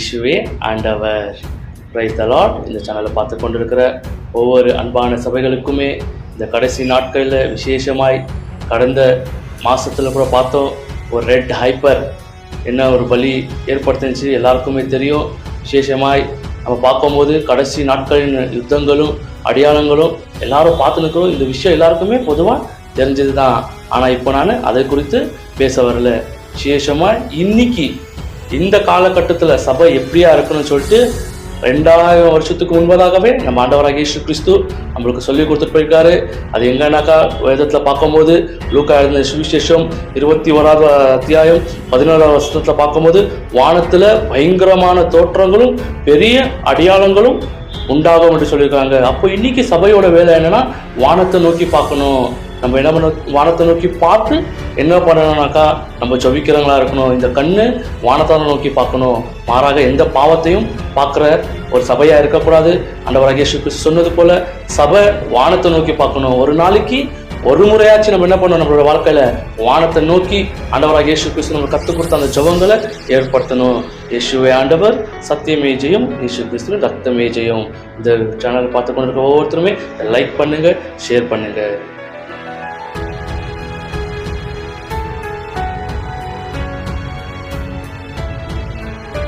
இயேசுவே ஆண்டவர். Praise the Lord. இந்த சேனலை பார்த்து கொண்டிருக்கிற ஒவ்வொரு அன்பான சபைகளுக்குமே இந்த கடைசி நாட்களில் விசேஷமாய் கடந்த மாதத்தில் கூட பார்த்தோம், ஒரு ரெட் ஹைப்பர் என்ன ஒரு பலி ஏற்படுத்துச்சு எல்லாருக்குமே தெரியும். விசேஷமாய் நம்ம பார்க்கும்போது கடைசி நாட்களின் யுத்தங்களும் அடையாளங்களும் எல்லாரும் பார்த்து நிற்கிறோம். இந்த விஷயம் எல்லாருக்குமே பொதுவாக தெரிஞ்சது தான். ஆனால் இப்போ நான் அதை குறித்து பேச வரல. விசேஷமாக இன்னைக்கு இந்த காலகட்டத்தில் சபை எப்படியா இருக்கணும்னு சொல்லிட்டு 2000 வருஷத்துக்கு முன்பதாகவே நம்ம ஆண்டவராகிய இயேசு கிறிஸ்து நம்மளுக்கு சொல்லி கொடுத்துட்டு போயிருக்காரு. அது எங்கன்னாக்கா வேதத்தில் பார்க்கும்போது லூக்கா எழுதின சுவிசேஷம் 21வது அத்தியாயம் 11வது வருஷத்தில் பார்க்கும்போது வானத்தில் பயங்கரமான தோற்றங்களும் பெரிய அடையாளங்களும் உண்டாகும் என்று சொல்லியிருக்காங்க. அப்போ இன்னைக்கு சபையோட வேலை என்னன்னா வானத்தை நோக்கி பார்க்கணும். நம்ம என்ன பண்ண, வானத்தை நோக்கி பார்த்து என்ன பண்ணணும்னாக்கா நம்ம ஜெபிக்கிறவங்களா இருக்கணும். இந்த கண்ணு வானத்தை நோக்கி பார்க்கணும். மாறாக எந்த பாவத்தையும் பார்க்குற ஒரு சபையாக இருக்கக்கூடாது. ஆண்டவராகிய இயேசு கிறிஸ்து சொன்னது போல சபை வானத்தை நோக்கி பார்க்கணும். ஒரு நாளைக்கு ஒரு முறையாச்சும் நம்ம என்ன பண்ணணும், நம்மளோட வாழ்க்கையில வானத்தை நோக்கி ஆண்டவராகிய இயேசு கிறிஸ்து நம்ம கற்றுக் கொடுத்த அந்த ஜெபங்களை ஏற்படுத்தணும். இயேசுவே ஆண்டவர், சத்தியமே ஜெயம், இயேசு கிறிஸ்துவின் ரத்தமே ஜெயம். இந்த சேனலை பார்த்து கொண்டிருக்க ஒவ்வொருத்தருமே லைக் பண்ணுங்க, ஷேர் பண்ணுங்க.